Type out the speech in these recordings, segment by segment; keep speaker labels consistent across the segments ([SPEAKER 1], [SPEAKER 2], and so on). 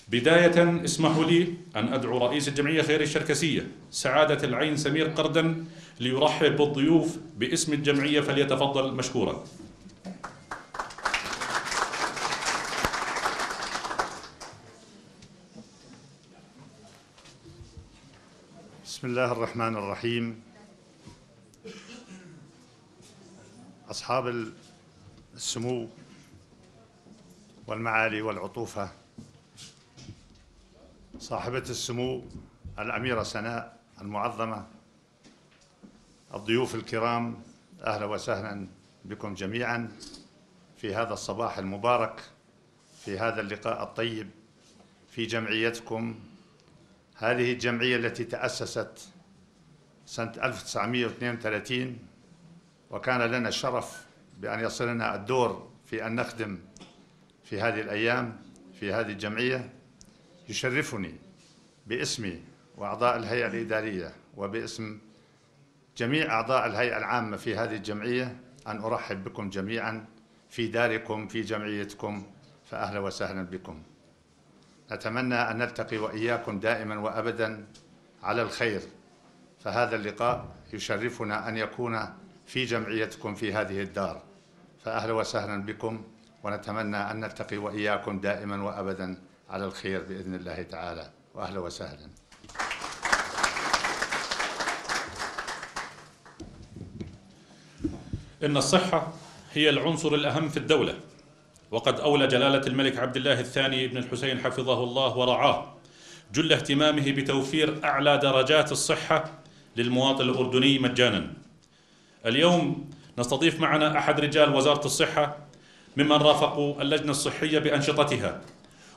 [SPEAKER 1] بداية اسمحوا لي أن أدعو رئيس الجمعية الخيرية الشركسية سعادة العين سمير قردن ليرحب بالضيوف باسم الجمعية، فليتفضل مشكورا.
[SPEAKER 2] بسم الله الرحمن الرحيم. أصحاب السمو والمعالي والعطوفة، صاحبة السمو الأميرة سناء المعظمة، الضيوف الكرام، أهلا وسهلا بكم جميعا في هذا الصباح المبارك، في هذا اللقاء الطيب في جمعيتكم. هذه الجمعية التي تأسست سنة 1932، وكان لنا الشرف بأن يصلنا الدور في أن نخدم في هذه الأيام في هذه الجمعية. يشرفني باسمي وأعضاء الهيئة الإدارية وباسم جميع أعضاء الهيئة العامة في هذه الجمعية أن أرحب بكم جميعا في داركم في جمعيتكم، فأهلا وسهلا بكم. نتمنى أن نلتقي وإياكم دائما وأبدا على الخير، فهذا اللقاء يشرفنا أن يكون في جمعيتكم في هذه الدار، فأهلا وسهلا بكم، ونتمنى أن نلتقي وإياكم دائما وأبدا على الخير بإذن الله تعالى، وأهلا وسهلا.
[SPEAKER 1] إن الصحة هي العنصر الأهم في الدولة، وقد أولى جلالة الملك عبد الله الثاني بن الحسين حفظه الله ورعاه جل اهتمامه بتوفير أعلى درجات الصحة للمواطن الأردني مجانا. اليوم نستضيف معنا أحد رجال وزارة الصحة ممن رافقوا اللجنة الصحية بأنشطتها،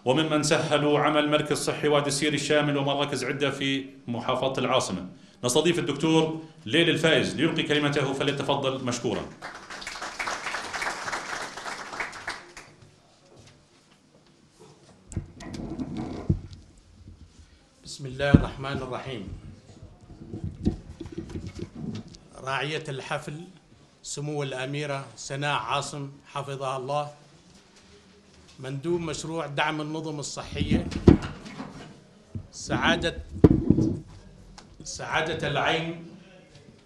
[SPEAKER 1] وممن سهلوا عمل مركز صحي وادي السير الشامل ومراكز عدة في محافظة العاصمة. نستضيف الدكتور ليل الفائز ليلقي كلمته، فليتفضل مشكورا.
[SPEAKER 3] بسم الله الرحمن الرحيم. راعية الحفل سمو الأميرة سناء عاصم حفظها الله، مندوب مشروع دعم النظم الصحية، سعادة العين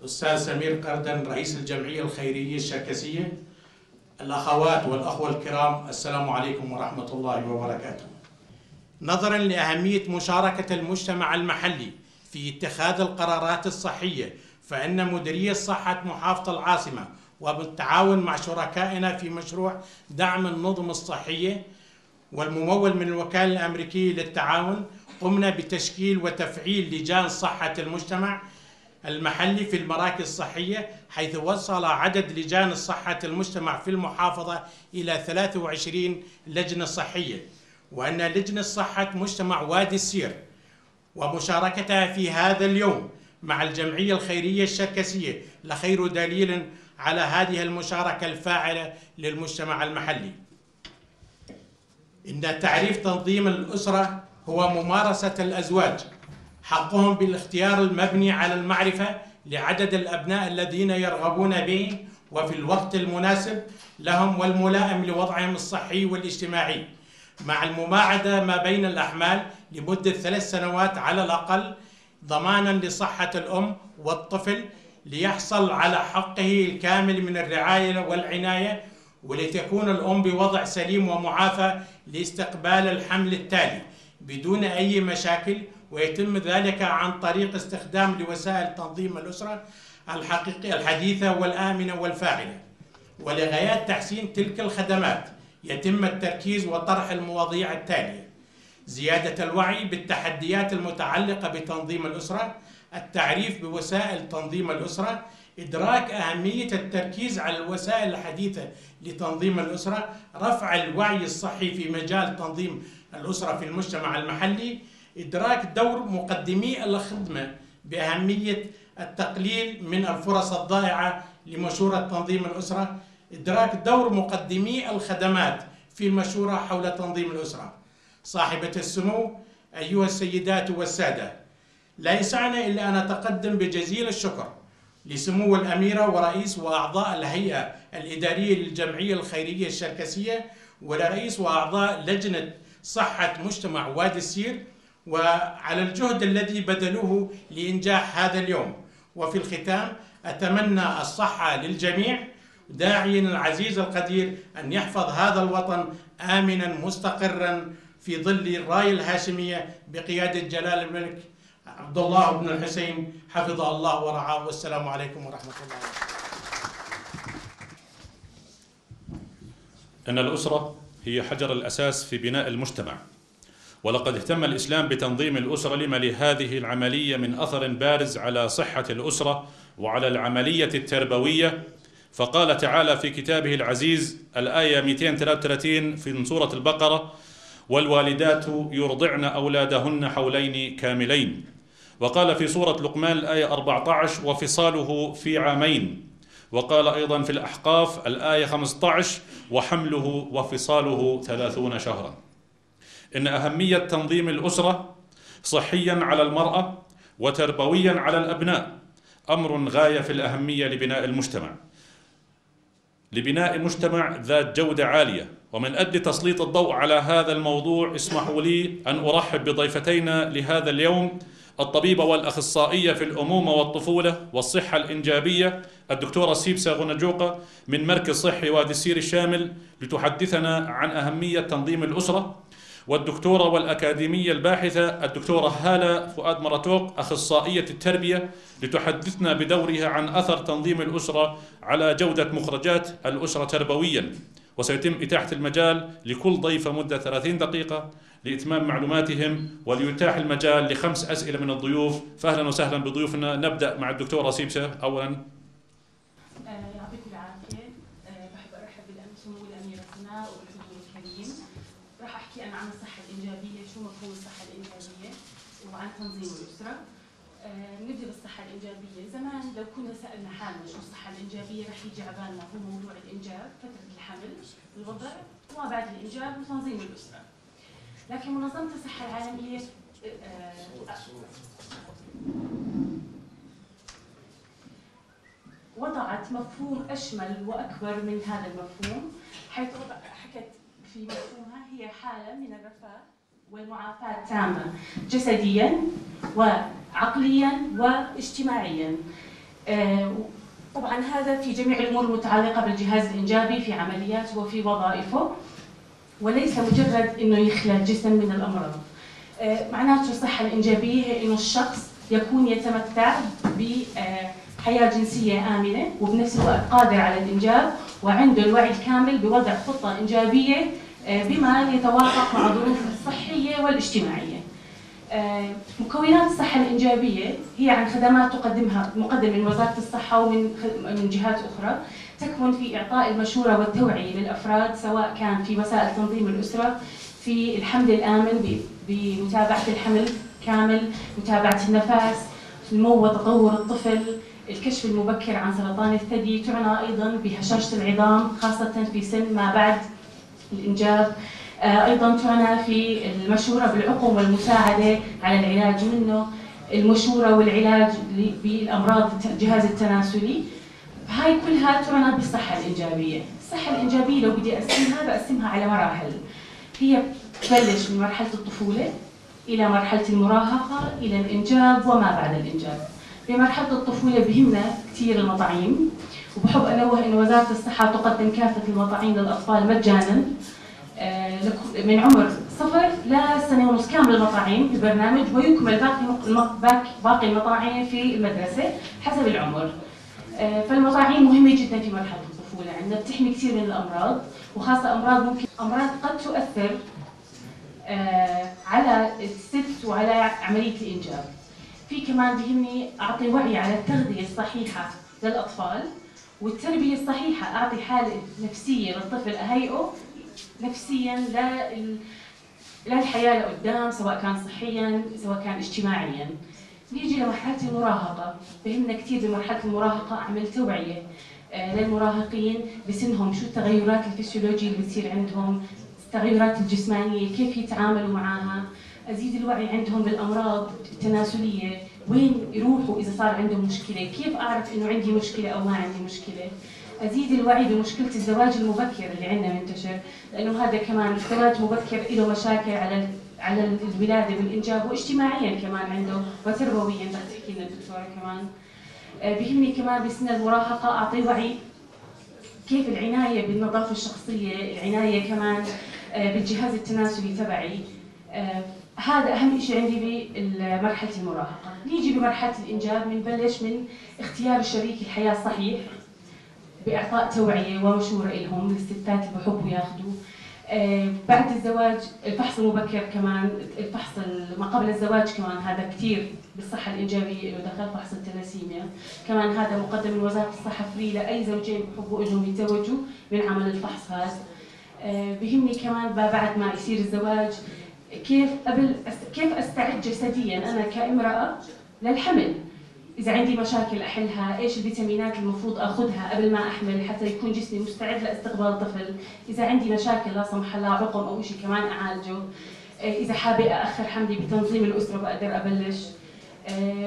[SPEAKER 3] أستاذ سمير قردن رئيس الجمعية الخيرية الشركسية، الأخوات والأخوة الكرام، السلام عليكم ورحمة الله وبركاته. نظراً لأهمية مشاركة المجتمع المحلي في اتخاذ القرارات الصحية، فإن مديرية صحة محافظة العاصمة وبالتعاون مع شركائنا في مشروع دعم النظم الصحية والممول من الوكالة الأمريكية للتعاون قمنا بتشكيل وتفعيل لجان صحة المجتمع المحلي في المراكز الصحية، حيث وصل عدد لجان الصحة المجتمع في المحافظة إلى 23 لجنة صحية، وأن لجنة صحة مجتمع وادي السير ومشاركتها في هذا اليوم مع الجمعية الخيرية الشركسية لخير دليل على هذه المشاركة الفاعلة للمجتمع المحلي. إن تعريف تنظيم الأسرة هو ممارسة الأزواج حقهم بالاختيار المبني على المعرفة لعدد الأبناء الذين يرغبون به وفي الوقت المناسب لهم والملائم لوضعهم الصحي والاجتماعي، مع المماعدة ما بين الأحمال لمدة 3 سنوات على الأقل، ضمانا لصحة الأم والطفل ليحصل على حقه الكامل من الرعاية والعناية، ولتكون الأم بوضع سليم ومعافى لاستقبال الحمل التالي بدون أي مشاكل، ويتم ذلك عن طريق استخدام لوسائل تنظيم الأسرة الحديثة والآمنة والفاعلة. ولغايات تحسين تلك الخدمات يتم التركيز وطرح المواضيع التالية: زيادة الوعي بالتحديات المتعلقة بتنظيم الأسرة، التعريف بوسائل تنظيم الأسرة، إدراك أهمية التركيز على الوسائل الحديثة لتنظيم الأسرة، رفع الوعي الصحي في مجال تنظيم الأسرة في المجتمع المحلي، إدراك دور مقدمي الخدمة بأهمية التقليل من الفرص الضائعة لمشورة تنظيم الأسرة، إدراك دور مقدمي الخدمات في المشورة حول تنظيم الأسرة. صاحبة السمو، أيها السيدات والسادة، لا يسعنا إلا أن نتقدم بجزيل الشكر لسمو الأميرة ورئيس وأعضاء الهيئة الإدارية للجمعية الخيرية الشركسية، ولرئيس وأعضاء لجنة صحة مجتمع وادي السير وعلى الجهد الذي بذلوه لإنجاح هذا اليوم. وفي الختام أتمنى الصحة للجميع، داعيا العزيز القدير أن يحفظ هذا الوطن آمنا مستقرا في ظل الراية الهاشمية بقيادة جلال الملك عبد الله بن الحسين حفظه الله ورعاه. والسلام عليكم ورحمة الله.
[SPEAKER 1] إن الأسرة هي حجر الأساس في بناء المجتمع، ولقد اهتم الإسلام بتنظيم الأسرة لما لهذه العملية من أثر بارز على صحة الأسرة وعلى العملية التربوية. فقال تعالى في كتابه العزيز الآية 233 في سورة البقرة: والوالدات يرضعن أولادهن حولين كاملين. وقال في سورة لقمان الآية 14: وفصاله في عامين. وقال أيضا في الأحقاف الآية 15: وحمله وفصاله 30 شهرا. إن أهمية تنظيم الأسرة صحيا على المرأة وتربويا على الأبناء أمر غاية في الأهمية لبناء مجتمع ذات جودة عالية. ومن أجل تسليط الضوء على هذا الموضوع اسمحوا لي أن أرحب بضيفتينا لهذا اليوم، الطبيبة والأخصائية في الأمومة والطفولة والصحة الإنجابية الدكتورة سيبسا غنجوقة من مركز صحي وادي السير الشامل لتحدثنا عن أهمية تنظيم الأسرة، والدكتورة والأكاديمية الباحثة الدكتورة هالة فؤاد مراتوق أخصائية التربية لتحدثنا بدورها عن أثر تنظيم الأسرة على جودة مخرجات الأسرة تربويا. وسيتم إتاحة المجال لكل ضيفة مدة 30 دقيقة لإتمام معلوماتهم، وليتاح المجال ل5 أسئلة من الضيوف. فأهلا وسهلا بضيوفنا. نبدأ مع الدكتورة سيبسا أولا.
[SPEAKER 4] يعطيكم العافية. بحب أرحب سمو الأميرة سناء وبالحضور الكريم. راح أحكي أنا عن الصحة الإنجابية، شو مفهوم الصحة الإنجابية، وعن تنظيم الأسرة. نبدأ بالصحة الإنجابية. زمان لو كنا سألنا حالنا شو الصحة الإنجابية رح يجي على بالنا هو موضوع الإنجاب، فترة الحمل، الوضع، وما بعد الإنجاب وتنظيم الأسرة. لكن منظمة الصحة العالمية وضعت مفهوم أشمل وأكبر من هذا المفهوم، حيث حكت في مفهومها هي حالة من الرفاه والمعافاة تامة جسديا وعقليا واجتماعيا. طبعا هذا في جميع الأمور المتعلقة بالجهاز الإنجابي في عملياته وفي وظائفه، وليس مجرد إنه يخلى جسم من الأمراض. معناته الصحة الإنجابية هي إنه الشخص يكون يتمتع بحياة جنسية آمنة وبنفس الوقت قادر على الإنجاب وعنده الوعي الكامل بوضع خطة إنجابية بما يتوافق مع ظروفه الصحية والاجتماعية. مكونات الصحة الإنجابية هي عن خدمات مقدمة من وزارة الصحة ومن جهات أخرى، تكمن في إعطاء المشورة والتوعية للأفراد، سواء كان في وسائل تنظيم الأسرة، في الحمل الآمن بمتابعة الحمل كامل، متابعة النفس، نمو وتطور الطفل، الكشف المبكر عن سرطان الثدي، تعنى أيضا بهشاشة العظام خاصة في سن ما بعد الإنجاب، أيضا تعنى في المشورة بالعقم والمساعدة على العلاج منه، المشورة والعلاج بالأمراض الجهاز التناسلي. هاي كلها تعنى بالصحة الإنجابية. الصحة الإنجابية لو بدي بقسمها على مراحل. هي تبلش من مرحلة الطفولة إلى مرحلة المراهقة إلى الإنجاب وما بعد الإنجاب. بمرحلة الطفولة بهمنا كثير المطاعيم، وبحب أنوه أن وزارة الصحة تقدم كافة المطاعيم للأطفال مجانا من عمر 0 لسنة ونص كامل المطاعيم في البرنامج، ويكمل باقي المطاعيم في المدرسة حسب العمر. فالمطاعيم مهمة جدا في مرحلة الطفولة، عندنا بتحمي كثير من الأمراض، وخاصة أمراض قد تؤثر على الست وعلى عملية الإنجاب. في كمان بهمني أعطي وعي على التغذية الصحيحة للأطفال والتربية الصحيحة، أعطي حالة نفسية للطفل أهيئه نفسيا للحياة لقدام، سواء كان صحيا سواء كان اجتماعيا. نيجي لمرحلة المراهقة. بهمنا كثير بمرحلة المراهقة أعمل توعية للمراهقين بسنهم، شو التغيرات الفسيولوجية اللي بتصير عندهم، التغيرات الجسمانية كيف يتعاملوا معها، أزيد الوعي عندهم بالأمراض التناسلية، وين يروحوا إذا صار عندهم مشكلة، كيف أعرف إنه عندي مشكلة أو ما عندي مشكلة. ازيد الوعي بمشكله الزواج المبكر اللي عندنا منتشر، لانه هذا كمان الزواج مبكر له مشاكل على الولاده والانجاب، واجتماعيا كمان عنده وتربويا رح تحكي لنا الدكتوره كمان. بيهمني كمان بسن المراهقه اعطي وعي كيف العنايه بالنظافه الشخصيه، العنايه كمان بالجهاز التناسلي تبعي. هذا اهم شيء عندي بمرحله المراهقه. نيجي بمرحله الانجاب، بنبلش من اختيار شريك الحياه الصحيح باعطاء توعيه ومشوره لهم للستات اللي بحبوا ياخذوا. بعد الزواج الفحص المبكر كمان، الفحص ما قبل الزواج كمان هذا كثير بالصحه الانجابيه له دخل، فحص الثلاسيميا كمان هذا مقدم من وزاره الصحه فري لاي زوجين بحبوا انهم يتزوجوا من عمل الفحص هذا. بهمني كمان بعد ما يصير الزواج كيف استعد جسديا انا كامراه للحمل. اذا عندي مشاكل احلها، ايش الفيتامينات المفروض اخذها قبل ما احمل حتى يكون جسمي مستعد لاستقبال طفل. اذا عندي مشاكل لا سمح الله عقم او شيء كمان اعالجه. اذا حابه اخر حملي بتنظيم الاسره بقدر ابلش.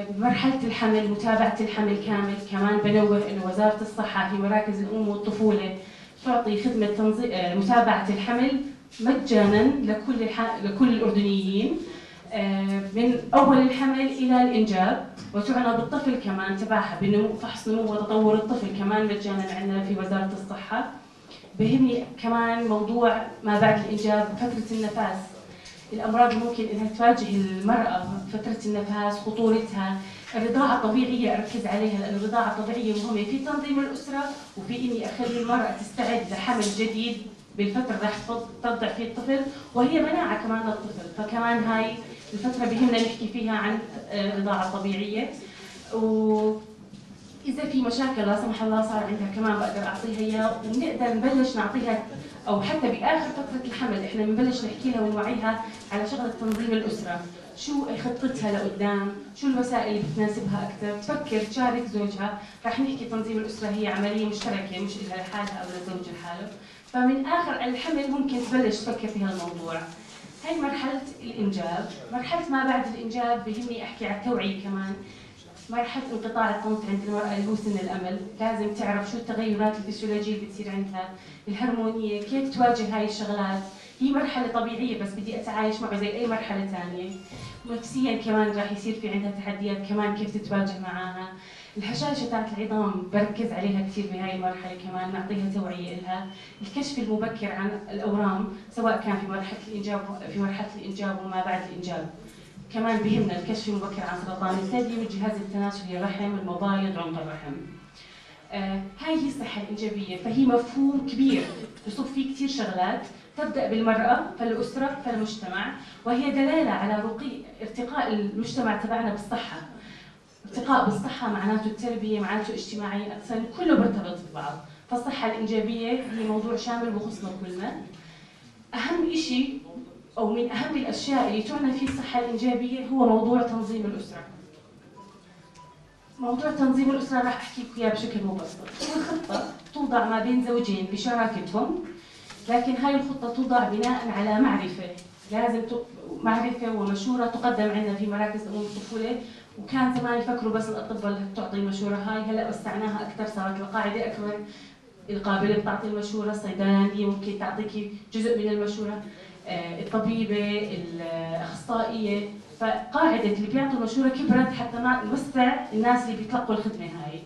[SPEAKER 4] بمرحله الحمل متابعه الحمل كامل، كمان بنوه انه وزاره الصحه في مراكز الام والطفوله تعطي خدمه متابعه الحمل مجانا لكل الاردنيين من اول الحمل الى الانجاب، وتعنى بالطفل كمان تبعها بنمو، فحص نمو وتطور الطفل كمان مجانا عندنا في وزاره الصحه. بهمني كمان موضوع ما بعد الانجاب، فتره النفاس، الامراض ممكن انها تواجه المراه فتره النفاس، خطورتها. الرضاعه الطبيعيه اركز عليها، لان الرضاعه الطبيعيه مهمه في تنظيم الاسره وفي اني اخلي المراه تستعد لحمل جديد بالفتره راح ترضع فيه الطفل، وهي مناعه كمان للطفل. فكمان هاي الفتره بهمنا نحكي فيها عن الرضاعه الطبيعيه. واذا في مشاكل لا سمح الله صار عندها كمان بقدر اعطيها اياه، وبنقدر نبلش نعطيها، او حتى باخر فتره الحمل احنا بنبلش نحكي لها ونوعيها على شغله تنظيم الاسره، شو خطتها لقدام، شو الوسائل اللي بتناسبها اكثر، تفكر تشارك زوجها. رح نحكي تنظيم الاسره هي عمليه مشتركه مش لها لحالها او للزوج لحاله. فمن اخر الحمل ممكن تبلش تفكر في هالموضوع. هاي مرحله الانجاب. مرحله ما بعد الانجاب بهمني احكي على التوعيه كمان. مرحله انقطاع الطمث عند المراه اللي هو سن الامل، لازم تعرف شو التغيرات الفسيولوجيه اللي بتصير عندها، الهرمونيه، كيف تواجه هاي الشغلات. هي مرحله طبيعيه بس بدي اتعايش معه زي اي مرحله ثانيه. نفسيا كمان راح يصير في عندها تحديات كمان كيف تتواجه معها. الهشاشه تاعت العظام بركز عليها كثير بهاي المرحله كمان، نعطيها توعيه لها. الكشف المبكر عن الاورام سواء كان في مرحله الانجاب وما بعد الانجاب. كمان بهمنا الكشف المبكر عن سرطان الثدي والجهاز التناسلي، الرحم، المبايض، عنق الرحم. هاي هي الصحه الانجابيه، فهي مفهوم كبير بصب فيه كثير شغلات، تبدا بالمراه، فالاسره، فالمجتمع، وهي دلاله على ارتقاء المجتمع تبعنا بالصحه. ارتقاء بالصحه معناته التربيه، معناته اجتماعيا اكثر، كله مرتبط ببعض. فالصحه الانجابيه هي موضوع شامل بخصنا كلنا. اهم شيء أو من أهم الأشياء اللي تعنى فيه الصحة الإنجابية هو موضوع تنظيم الأسرة. موضوع تنظيم الأسرة راح أحكي لكم إياه بشكل مبسط. هو خطة توضع ما بين زوجين بشراكتهم، لكن هاي الخطة توضع بناء على معرفة، لازم معرفة ومشورة تقدم عندنا في مراكز الأم والطفولة. وكان زمان يفكروا بس الأطباء اللي تعطي المشورة هاي، هلا وسعناها أكثر، صارت القاعدة أكبر. القابلة بتعطي المشورة، الصيدلانية ممكن تعطيكي جزء من المشورة، الطبيبه، الاخصائيه. فقاعده اللي بيعطوا المشوره كبرت حتى نوسع الناس اللي بيتلقوا الخدمه هاي.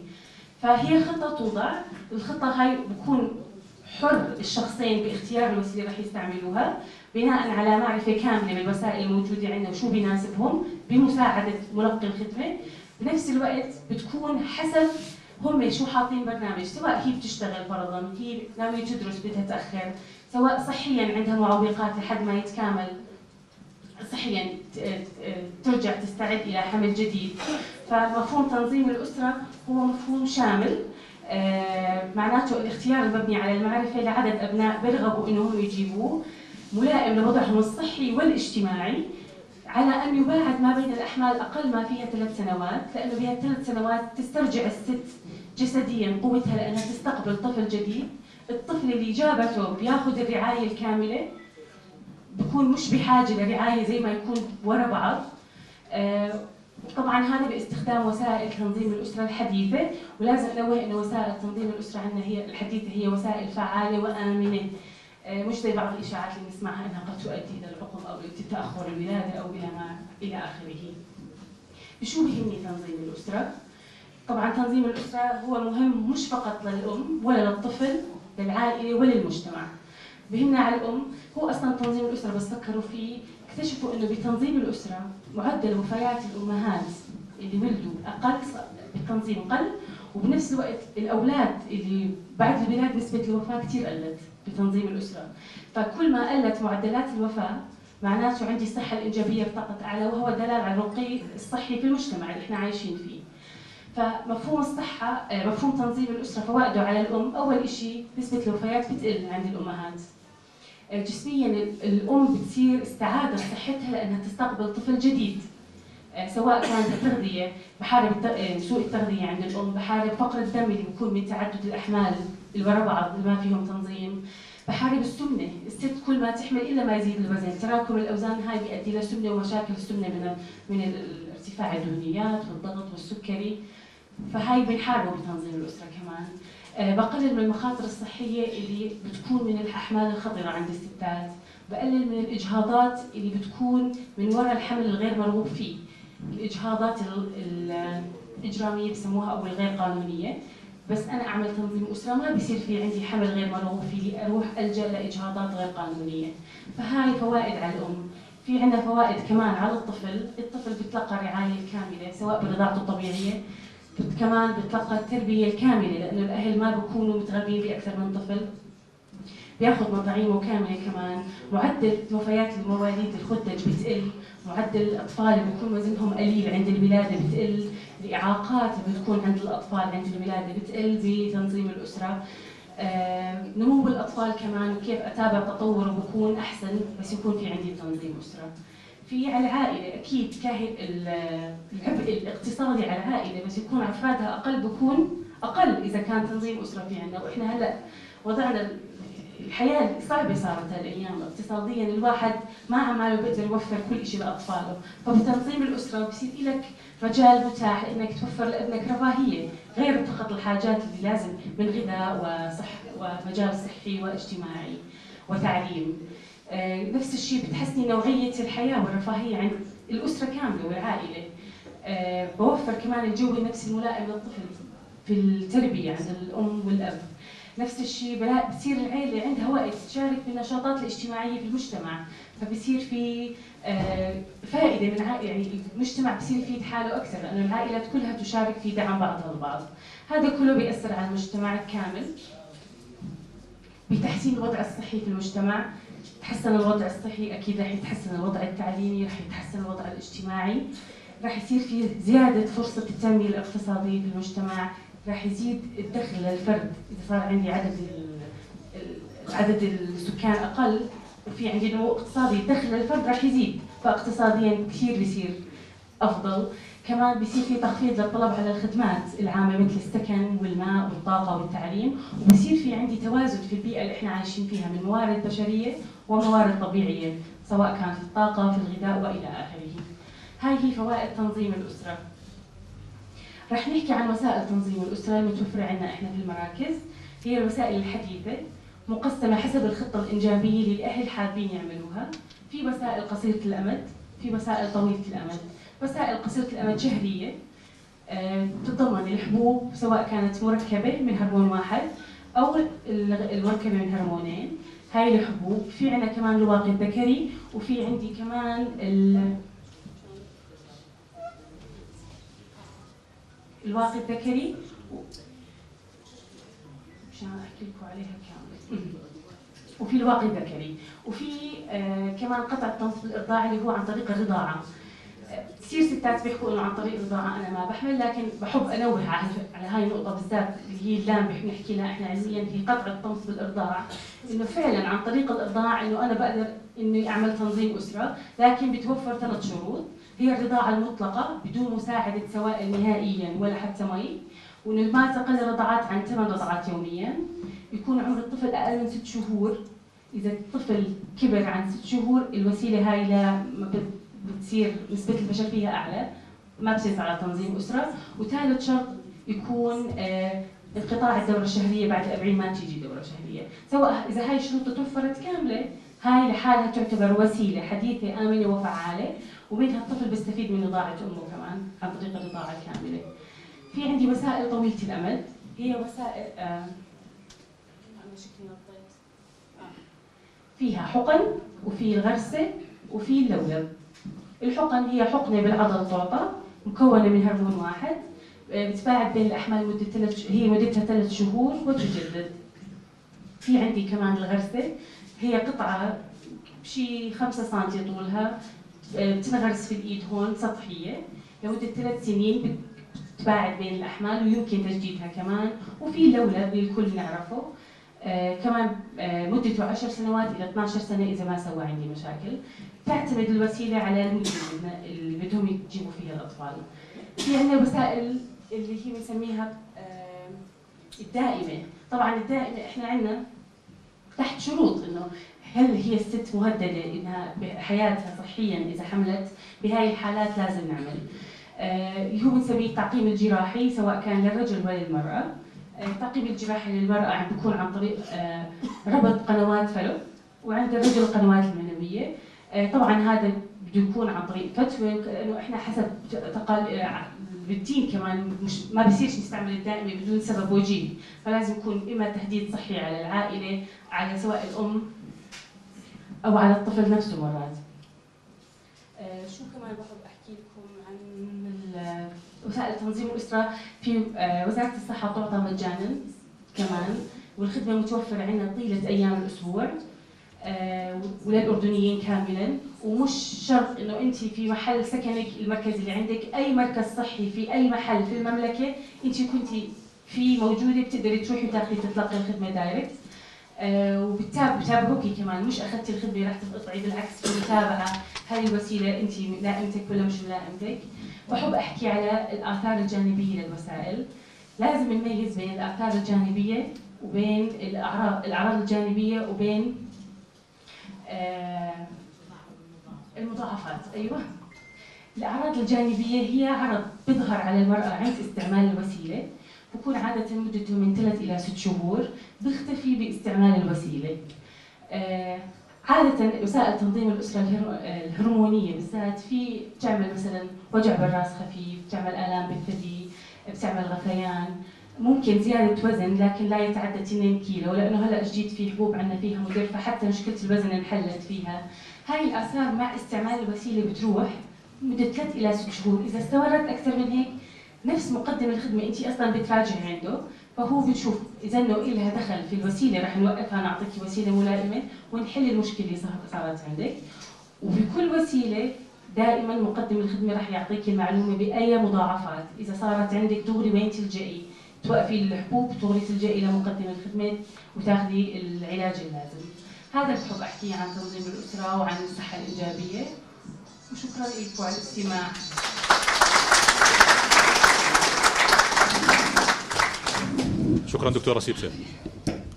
[SPEAKER 4] فهي خطه توضع، الخطه هاي بكون حر الشخصين باختيار الوسيله اللي رح يستعملوها بناء على معرفه كامله بالوسائل الموجوده عندنا وشو بيناسبهم بمساعده ملقي الخدمه. بنفس الوقت بتكون حسب هم شو حاطين برنامج، سواء هي بتشتغل فرضا، هي ناويه تدرس بدها تاخر، سواء صحيا عندها معوقات لحد ما يتكامل صحيا ترجع تستعد الى حمل جديد. فمفهوم تنظيم الاسره هو مفهوم شامل، معناته الاختيار المبني على المعرفه لعدد ابناء برغبوا انهم يجيبوه، ملائم لوضعهم الصحي والاجتماعي، على ان يباعد ما بين الاحمال اقل ما فيها 3 سنوات، لانه بها 3 سنوات تسترجع الست جسديا قوتها لانها تستقبل طفل جديد. الطفل اللي جابته بياخذ الرعايه الكامله، بكون مش بحاجه لرعايه زي ما يكون ورا بعض. طبعا هذا باستخدام وسائل تنظيم الأسرة الحديثة، ولازم ننوه أن وسائل تنظيم الأسرة عندنا هي الحديثة هي وسائل فعالة وآمنة، مش زي بعض الإشاعات اللي نسمعها أنها قد تؤدي إلى العقم أو تأخر الولادة أو إلى آخره. بشو بهمني تنظيم الأسرة؟ طبعا تنظيم الأسرة هو مهم مش فقط للأم ولا للطفل، للعائلة وللمجتمع. بهمنا على الأم، هو أصلا تنظيم الأسرة بس فكروا فيه اكتشفوا إنه بتنظيم الأسرة معدل وفيات الأمهات اللي ولدوا أقل بالتنظيم قل، وبنفس الوقت الأولاد اللي بعد الولادة نسبة الوفاة كثير قلت بتنظيم الأسرة. فكل ما قلت معدلات الوفاة معناته عندي الصحة الإنجابية ارتقت أعلى، وهو دلالة على الرقي الصحي في المجتمع اللي احنا عايشين فيه. فمفهوم الصحة، مفهوم تنظيم الأسرة فوائده على الأم، أول شيء نسبة الوفيات بتقل عند الأمهات. جسميا الأم بتصير استعادة صحتها لأنها تستقبل طفل جديد، سواء كانت التغذية بحارب سوء التغذية عند الأم، بحارب فقر الدم اللي بيكون من تعدد الأحمال اللي ورا بعض اللي ما فيهم تنظيم، بحارب السمنة، الست كل ما تحمل إلا ما يزيد الوزن، تراكم الأوزان هاي بيؤدي لسمنة ومشاكل السمنة من ارتفاع الدهنيات والضغط والسكري، فهاي بنحاربه بتنظيم الأسرة كمان. بقلل من المخاطر الصحية اللي بتكون من الأحمال الخطرة عند الستات، بقلل من الإجهاضات اللي بتكون من وراء الحمل الغير مرغوب فيه، الإجهاضات الإجرامية بسموها أو الغير قانونية. بس أنا أعمل تنظيم أسرة ما بيصير في عندي حمل غير مرغوب فيه أروح ألجأ لإجهاضات غير قانونية. فهاي فوائد على الأم. في عندنا فوائد كمان على الطفل بيتلقى الرعاية الكاملة سواء برضاعته الطبيعية، كمان بتلقى التربية الكاملة لأنه الأهل ما بيكونوا متغربين بأكثر من طفل، بياخذ مطاعيمه كاملة. كمان معدل وفيات المواليد الخدج بتقل، معدل الأطفال اللي بيكون وزنهم قليل عند الولادة بتقل، الإعاقات اللي بتكون عند الأطفال عند الولادة بتقل بتنظيم الأسرة. نمو الأطفال كمان وكيف أتابع تطوره بكون أحسن بس يكون في عندي تنظيم أسرة. في على العائلة أكيد العبء الاقتصادي على العائلة بس يكون أفرادها أقل بكون أقل إذا كان تنظيم أسرة في عندنا. وإحنا هلأ وضعنا الحياة صعبة صارت هالأيام اقتصاديا، الواحد ما عماله بيقدر يوفر كل شيء لأطفاله، فبتنظيم الأسرة بصير لك مجال متاح إنك توفر لابنك رفاهية غير فقط الحاجات اللي لازم من غذاء ومجال صحي واجتماعي وتعليم. نفس الشيء بتحسني نوعية الحياة والرفاهية عند الأسرة كاملة والعائلة. بوفر كمان الجو النفسي الملائم للطفل في التربية عند الأم والأب. نفس الشيء بتصير العائلة عندها وقت تشارك بالنشاطات الاجتماعية في المجتمع، فبصير في فائدة من يعني المجتمع بصير يفيد حاله أكثر لأنه العائلات كلها تشارك في دعم بعضها البعض. هذا كله بيأثر على المجتمع الكامل بتحسين الوضع الصحي في المجتمع. تحسن الوضع الصحي أكيد رح يتحسن الوضع التعليمي، رح يتحسن الوضع الاجتماعي، رح يصير في زيادة فرصة التنمية الاقتصادية في المجتمع، رح يزيد الدخل للفرد إذا صار عندي عدد السكان أقل وفي عندي نمو اقتصادي، الدخل للفرد رح يزيد، فاقتصاديا كثير بيصير أفضل. كمان بيصير في تخفيض للطلب على الخدمات العامة مثل السكن والماء والطاقة والتعليم، وبصير في عندي توازن في البيئة اللي احنا عايشين فيها من موارد بشرية وموارد طبيعية سواء كان في الطاقة في الغذاء وإلى آخره. هاي هي فوائد تنظيم الأسرة. رح نحكي عن وسائل تنظيم الأسرة المتوفرة عندنا احنا في المراكز. هي الوسائل الحديثة مقسمة حسب الخطة الإنجابية اللي الأهل حابين يعملوها. في وسائل قصيرة الأمد، في وسائل طويلة الأمد. وسائل قصيرة الأمد شهرية تتضمن الحبوب سواء كانت مركبة من هرمون واحد أو المركبة من هرمونين، هاي الحبوب. في عندنا كمان الواقي الذكري، وفي عندي كمان الواقي الذكري مشان احكي لكم عليها كامل. وفي الواقي الذكري، وفي كمان قطع التنظيف الارضاعي اللي هو عن طريق الرضاعه. كثير ستات بيحكوا انه عن طريق الرضاعه انا ما بحمل، لكن بحب انوه على هاي النقطه بالذات اللي هي اللام بنحكي لها احنا علميا في قطع التنظيف الارضاع، انه فعلا عن طريق الارضاع انه انا بقدر اني اعمل تنظيم اسره، لكن بتوفر 3 شروط. هي الرضاعة المطلقة بدون مساعدة سوائل نهائيا ولا حتى مي، وإنه ما تقل رضعات عن 8 رضعات يوميا، يكون عمر الطفل أقل من 6 شهور. إذا الطفل كبر عن 6 شهور الوسيلة هاي لا بتصير نسبة الفشل فيها أعلى، ما بتسعى على تنظيم أسرة. وثالث شرط يكون انقطاع الدورة الشهرية بعد 40 ما تيجي دورة شهرية. سواء إذا هاي الشروط توفرت كاملة، هاي لحالها تعتبر وسيلة حديثة آمنة وفعالة، ومنها الطفل بيستفيد من رضاعة أمه كمان عن طريق الرضاعة الكاملة. في عندي وسائل طويلة الأمد، هي وسائل فيها حقن وفي الغرسة وفي اللولب. الحقن هي حقنة بالعضل تعطى مكونة من هرمون واحد، بتباعد بين الأحمال مدة هي مدتها 3 شهور وتجدد. في عندي كمان الغرسة، هي قطعة بشي 5 سم طولها، بتنغرس في الإيد هون سطحية لمدة 3 سنين، بتباعد بين الأحمال ويمكن تجديدها كمان. وفي اللولب اللي الكل نعرفه كمان مدته 10 سنوات إلى 12 سنة إذا ما سوى عندي مشاكل. تعتمد الوسيلة على المدة اللي بدهم يجيبوا فيها الأطفال. في عندنا وسائل اللي هي بنسميها الدائمة. طبعا الدائمة احنا عندنا تحت شروط انه هل هي الست مهددة انها بحياتها صحيا اذا حملت، بهاي الحالات لازم نعمل اللي هو بنسميه التعقيم الجراحي سواء كان للرجل ولا للمرأة. التعقيم الجراحي للمرأة بيكون عن طريق ربط قنوات فلو، وعند الرجل القنوات المنوية. طبعا هذا بده يكون عن طريق فتوى، لانه احنا حسب بالدين كمان مش ما بصيرش نستعمل الدائمه بدون سبب وجيه، فلازم يكون اما تهديد صحي على العائله، على سواء الام او على الطفل نفسه مرات. شو كمان بحب احكي لكم عن وسائل تنظيم الاسره. في وزاره الصحه تعطى مجانا كمان، والخدمه متوفره عندنا طيله ايام الاسبوع وللأردنيين كاملا. ومش شرط انه انت في محل سكنك المركز اللي عندك، اي مركز صحي في اي محل في المملكه انت كنتي في موجوده بتقدري تروحي تاخذي تتلقي الخدمه دايركت. وبتابعوكي كمان، مش اخذتي الخدمه راح تقطعي، بالعكس في متابعه هاي الوسيله انت ملائمتك ولا مش ملائمتك. بحب احكي على الاثار الجانبيه للوسائل. لازم نميز بين الاثار الجانبيه وبين الاعراض الجانبيه وبين المضاعفات. ايوه، الاعراض الجانبيه هي عرض بيظهر على المراه عند استعمال الوسيله، بكون عاده مدته من 3 إلى 6 شهور، بيختفي باستعمال الوسيله. عاده وسائل تنظيم الاسره الهرمونيه بالذات في بتعمل مثلا وجع بالراس خفيف، بتعمل الام بالثدي، بتعمل غثيان، ممكن زيادة وزن لكن لا يتعدى 2 كيلو، لأنه هلأ جديد في حبوب عندنا فيها مدر، فحتى مشكلة الوزن انحلت فيها. هاي الآثار مع استعمال الوسيلة بتروح مدة 3 إلى 6 شهور. إذا استمرت أكثر من هيك، نفس مقدم الخدمة أنت أصلاً بتراجعي عنده، فهو بتشوف إذا إنه إلها دخل في الوسيلة رح نوقفها، نعطيكي وسيلة ملائمة ونحل المشكلة اللي صارت عندك. وبكل وسيلة دائماً مقدم الخدمة رح يعطيكي المعلومة بأي مضاعفات، إذا صارت عندك دغري وين تلجئي، توقفي الحبوب دغري تلجئي الى مقدم الخدمات وتاخذي العلاج اللازم. هذا اللي بحب احكيه عن تنظيم الاسره وعن الصحه الايجابيه، وشكرا لكم على الاستماع.
[SPEAKER 1] شكرا دكتوره سيبسه.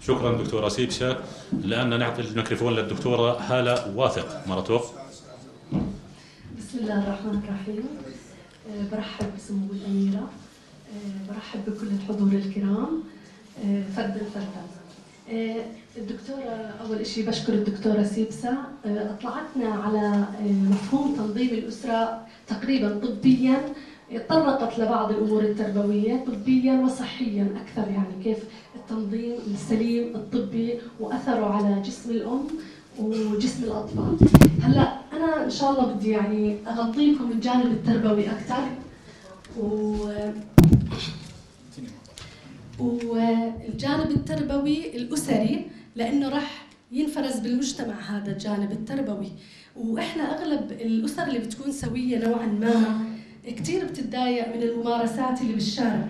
[SPEAKER 1] شكرا دكتوره سيبسه. لان نعطي الميكروفون للدكتوره هاله واثق مرته.
[SPEAKER 5] بسم الله الرحمن الرحيم. برحب بسمو الاميره، برحب بكل الحضور الكرام فردا فردا. الدكتورة، أول شيء بشكر الدكتورة سيبسة، أطلعتنا على مفهوم تنظيم الأسرة تقريبا طبيا، تطرقت لبعض الأمور التربوية طبيا وصحيا أكثر، يعني كيف التنظيم السليم الطبي وأثره على جسم الأم وجسم الأطفال. هلا أنا إن شاء الله بدي يعني أغطي لكم الجانب التربوي أكثر، والجانب التربوي الأسري، لأنه راح ينفرز بالمجتمع هذا الجانب التربوي. وإحنا أغلب الأسر اللي بتكون سوية نوعاً ما كتير بتتضايق من الممارسات اللي بالشارع،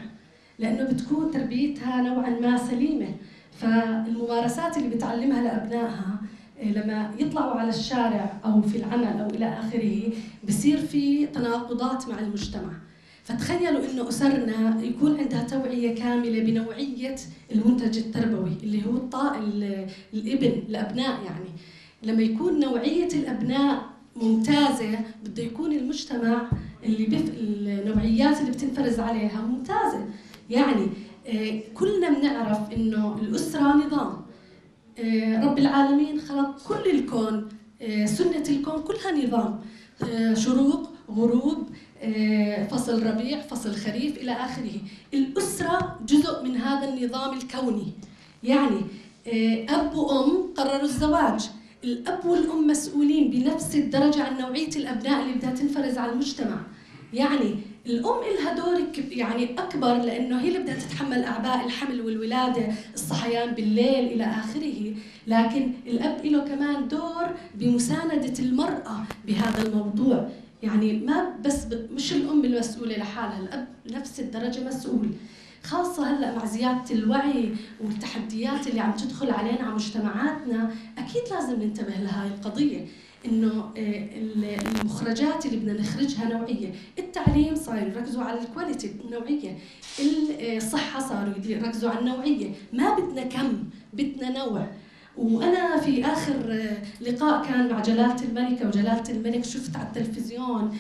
[SPEAKER 5] لأنه بتكون تربيتها نوعاً ما سليمة، فالممارسات اللي بتعلمها لأبنائها لما يطلعوا على الشارع أو في العمل أو إلى آخره بصير في تناقضات مع المجتمع. فتخيلوا إنه أسرنا يكون عندها توعية كاملة بنوعية المنتج التربوي اللي هو الابن الأبناء. يعني لما يكون نوعية الأبناء ممتازة بده يكون المجتمع النوعيات اللي بتنفرز عليها ممتازة. يعني كلنا بنعرف إنه الأسرة نظام. رب العالمين خلق كل الكون، سنة الكون كلها نظام، شروق غروب، فصل ربيع فصل خريف إلى آخره. الأسرة جزء من هذا النظام الكوني. يعني أب وأم قرروا الزواج، الأب والأم مسؤولين بنفس الدرجة عن نوعية الأبناء اللي بدها تنفرز على المجتمع. يعني الأم لها دور يعني أكبر، لأنه هي اللي بدها تتحمل أعباء الحمل والولادة، الصحيان بالليل إلى آخره. لكن الأب له كمان دور بمساندة المرأة بهذا الموضوع. يعني ما بس مش الأم المسؤولة لحالها، الأب نفس الدرجة مسؤول. خاصة هلأ مع زيادة الوعي والتحديات اللي عم تدخل علينا على مجتمعاتنا، أكيد لازم ننتبه لهاي القضية، إنه المخرجات اللي بدنا نخرجها نوعية. التعليم صار يركزوا على الكواليتي النوعية، الصحة صاروا يركزوا على النوعية. ما بدنا كم، بدنا نوع. وأنا في آخر لقاء كان مع جلالة الملكة وجلالة الملك شفت على التلفزيون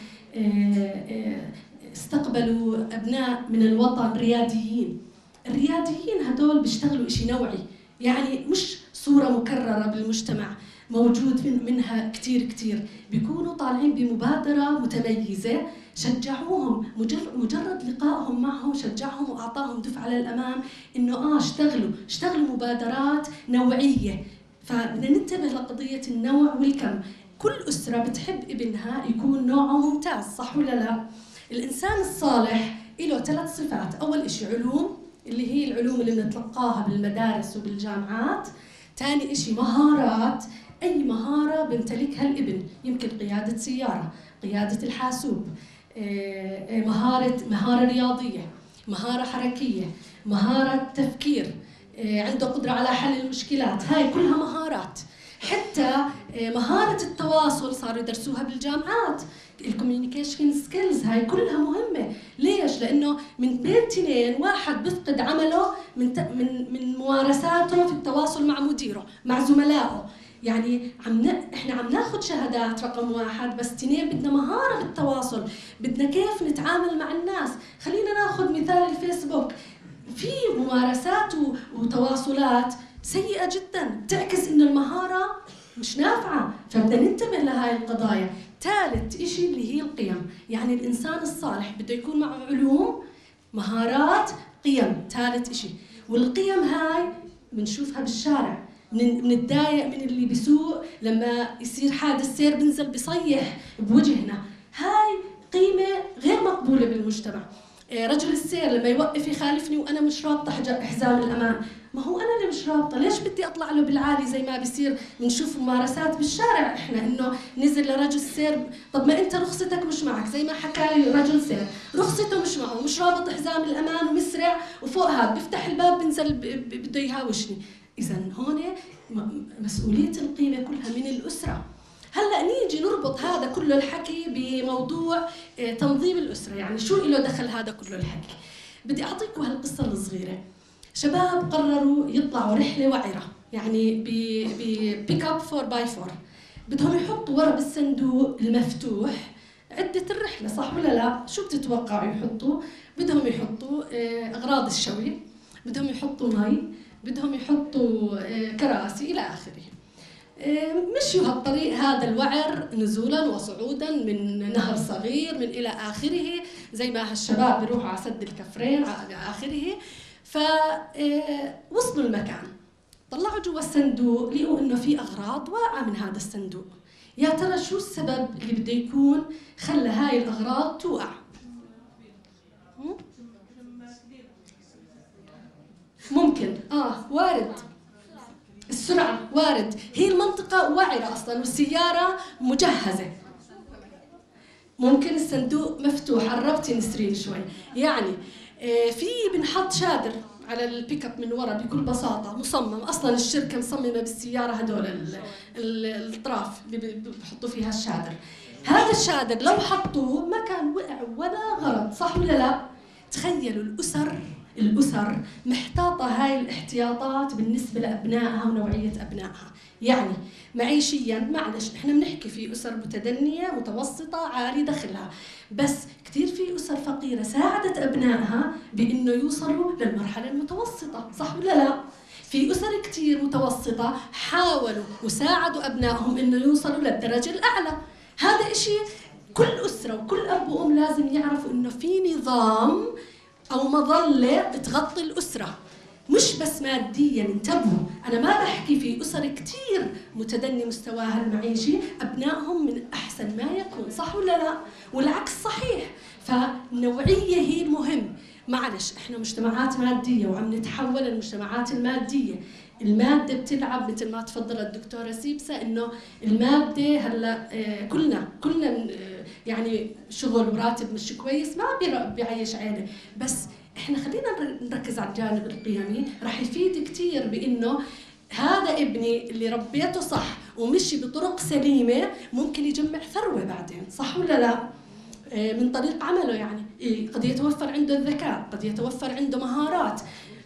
[SPEAKER 5] استقبلوا أبناء من الوطن رياديين. الرياديين هدول بيشتغلوا إشي نوعي، يعني مش صورة مكررة بالمجتمع موجود منها كتير. بيكونوا طالعين بمبادرة متميزة، شجعوهم. مجرد لقائهم معهم شجعهم وأعطاهم دفعة للأمام إنه اشتغلوا مبادرات نوعية. فبدنا ننتبه لقضية النوع والكم. كل أسرة بتحب ابنها يكون نوعه ممتاز، صح ولا لا؟ الإنسان الصالح له 3 صفات. أول إشي علوم، اللي هي العلوم اللي بنتلقاها بالمدارس وبالجامعات. ثاني إشي مهارات، أي مهارة بيمتلكها الابن، يمكن قيادة سيارة، قيادة الحاسوب، مهارة رياضية، مهارة حركية، مهارة تفكير، عنده قدرة على حل المشكلات. هاي كلها مهارات. حتى مهارة التواصل صاروا يدرسوها بالجامعات، الكوميونيكيشن سكيلز، هاي كلها مهمة. ليش؟ لأنه من بين 2 واحد بفقد عمله من ممارساته في التواصل مع مديره، مع زملائه. يعني احنا عم ناخذ شهادات رقم 1، بس 2 بدنا مهارة بالتواصل، بدنا كيف نتعامل مع الناس. خلينا ناخذ مثال الفيسبوك، في ممارسات وتواصلات سيئة جدا تعكس إنه المهارة مش نافعة. فبدنا ننتبه لهاي القضايا. 3 إشي اللي هي القيم، يعني الإنسان الصالح بده يكون معه علوم، مهارات، قيم. 3 إشي. والقيم هاي بنشوفها بالشارع، بنتضايق من اللي بيسوق لما يصير حادث سير بنزل بصيح بوجهنا. هاي قيمة غير مقبولة بالمجتمع. رجل السير لما يوقف يخالفني وأنا مش رابطة حزام الأمان، ما هو أنا اللي مش رابطة، ليش بدي أطلع له بالعالي زي ما بيصير بنشوف ممارسات بالشارع إحنا، إنه نزل لرجل السير. طب ما أنت رخصتك مش معك، زي ما حكى لي رجل سير رخصته مش معه، مش رابط حزام الأمان ومسرع، وفوق هذا بيفتح الباب بنزل بده يهاوشني. إذا هون مسؤولية القيمة كلها من الأسرة. هلا نيجي نربط هذا كله الحكي بموضوع تنظيم الأسرة. يعني شو له دخل هذا كله الحكي؟ بدي أعطيكم هالقصة الصغيرة. شباب قرروا يطلعوا رحلة وعرة، يعني بيك اب 4x4. بدهم يحطوا ورا بالصندوق المفتوح عدة الرحلة، صح ولا لا؟ شو بتتوقعوا يحطوا؟ بدهم يحطوا أغراض الشوي، بدهم يحطوا مي، بدهم يحطوا كراسي إلى آخره. مشيوا هالطريق هذا الوعر نزولا وصعودا من نهر صغير من إلى آخره، زي ما هالشباب بيروحوا على سد الكفرين على آخره. فوصلوا المكان، طلعوا جوا الصندوق لقوا إنه في أغراض واقعة من هذا الصندوق. يا ترى شو السبب اللي بده يكون خلى هاي الأغراض توقع؟ ممكن وارد، السرعة وارد. هي المنطقة وعرة أصلاً والسيارة مجهزة. ممكن الصندوق مفتوح. قربتي نسرين شوي. يعني في بنحط شادر على البيك اب من ورا بكل بساطة، مصمم أصلاً الشركة مصممة بالسيارة هدول الأطراف اللي بحطوا فيها الشادر. هذا الشادر لو حطوه ما كان وقع ولا غلط، صح ولا لا؟ تخيلوا الأسر الأسر محتاطة هاي الاحتياطات بالنسبة لأبنائها ونوعية أبنائها. يعني معيشيا معلش احنا بنحكي في أسر متدنية متوسطة عالي دخلها، بس كثير في أسر فقيرة ساعدت أبنائها بأنه يوصلوا للمرحلة المتوسطة، صح ولا لا؟ في أسر كثير متوسطة حاولوا وساعدوا أبنائهم أنه يوصلوا للدرجة الأعلى. هذا إشي كل أسرة وكل أب وأم لازم يعرفوا أنه في نظام أو مظلة تغطي الأسرة، مش بس ماديا. انتبهوا، أنا ما بحكي في أسر كتير متدني مستواها المعيشي أبنائهم من أحسن ما يكون، صح ولا لا؟ والعكس صحيح. فالنوعية هي المهم. معلش احنا مجتمعات مادية وعم نتحول للمجتمعات المادية. المادة بتلعب مثل ما تفضلت الدكتورة سيبسا انه المادة هلا كلنا يعني شغل وراتب مش كويس ما بيعيش عيلة، بس احنا خلينا نركز على الجانب القيمي. راح يفيد كثير بانه هذا ابني اللي ربيته صح ومشي بطرق سليمة ممكن يجمع ثروة بعدين، صح ولا لا؟ من طريق عمله. يعني قد يتوفر عنده الذكاء، قد يتوفر عنده مهارات،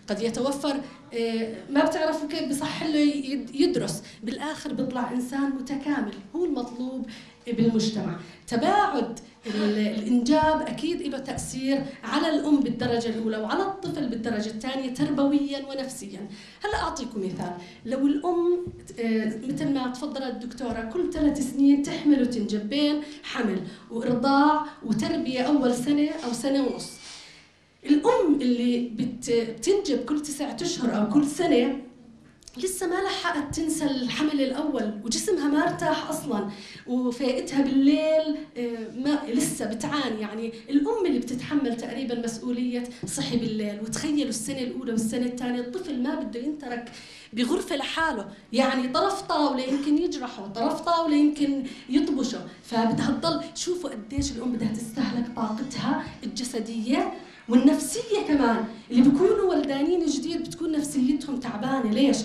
[SPEAKER 5] قد يتوفر ما بتعرفوا كيف بصح له يدرس، بالآخر بيطلع إنسان متكامل. هو المطلوب بالمجتمع. تباعد الإنجاب أكيد له تأثير على الأم بالدرجة الأولى وعلى الطفل بالدرجة الثانية تربويا ونفسيا. هلا أعطيكم مثال. لو الأم مثل ما تفضلت الدكتورة كل 3 سنين تحمل وتنجب بين حمل وإرضاع وتربية أول سنة أو سنة ونص، الأم اللي بتنجب كل 9 أشهر أو كل سنة لسه ما لحقت تنسى الحمل الأول وجسمها ما ارتاح أصلاً وفائتها بالليل ما لسه بتعاني. يعني الأم اللي بتتحمل تقريباً مسؤولية صحي بالليل. وتخيلوا السنة الأولى والسنة الثانية الطفل ما بده ينترك بغرفة لحاله، يعني طرف طاولة يمكن يجرحه، طرف طاولة يمكن يطبشه، فبدها تضل. شوفوا قديش الأم بدها تستهلك طاقتها الجسدية والنفسية كمان. اللي بيكونوا ولدانين جديد بتكون نفسيتهم تعبانة. ليش؟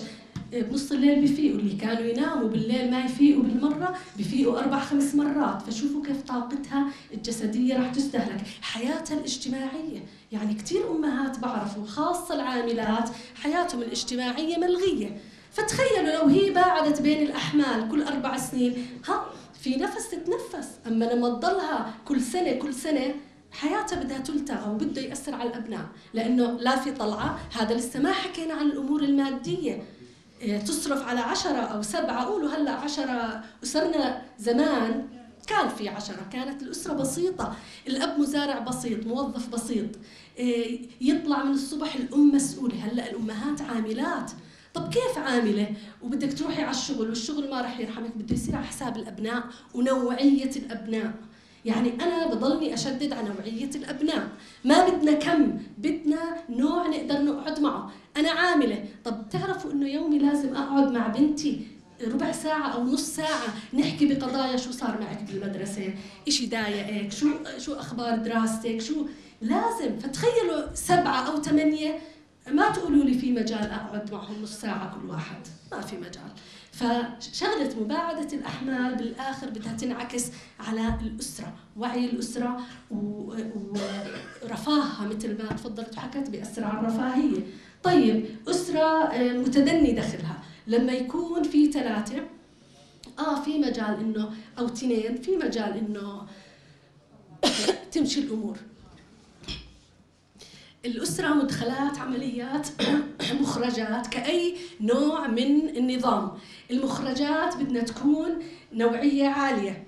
[SPEAKER 5] بنص الليل بيفيقوا، اللي كانوا يناموا بالليل ما يفيقوا بالمرة بيفيقوا 4-5 مرات. فشوفوا كيف طاقتها الجسدية راح تستهلك. حياتها الاجتماعية، يعني كتير أمهات بعرفوا خاصة العاملات حياتهم الاجتماعية ملغية. فتخيلوا لو هي باعدت بين الأحمال كل 4 سنين في نفس تتنفس، أما لما تضلها كل سنة حياتها بدها تلتغى وبده يأثر على الأبناء، لأنه لا في طلعة. هذا لسه ما حكينا عن الأمور المادية. تصرف على 10 أو 7، قولوا هلأ 10 أسرنا. زمان كان في 10، كانت الأسرة بسيطة، الأب مزارع بسيط، موظف بسيط، يطلع من الصبح الأم مسؤولة. هلأ الأمهات عاملات. طب كيف عاملة وبدك تروحي على الشغل والشغل ما رح يرحمك؟ بده يصير على حساب الأبناء ونوعية الأبناء. يعني أنا بضلني أشدد على نوعية الأبناء. ما بدنا كم، بدنا نوع نقدر نقعد معه. أنا عاملة، طب تعرفوا إنه يومي لازم أقعد مع بنتي ربع ساعة أو نص ساعة نحكي بقضايا. شو صار معك بالمدرسة؟ إشي ضايقك؟ شو أخبار دراستك؟ شو لازم. فتخيلوا 7 أو 8، ما تقولوا لي في مجال أقعد معهم نص ساعة كل واحد، ما في مجال. فشغلة مباعدة الأحمال بالآخر بدها تنعكس على الأسرة، وعي الأسرة ورفاهها مثل ما تفضلت وحكت بيأثر على الرفاهية. طيب أسرة متدني دخلها لما يكون في 3 في مجال إنه أو 2 في مجال إنه تمشي الأمور. الأسرة مدخلات، عمليات، مخرجات كأي نوع من النظام. المخرجات بدنا تكون نوعية عالية،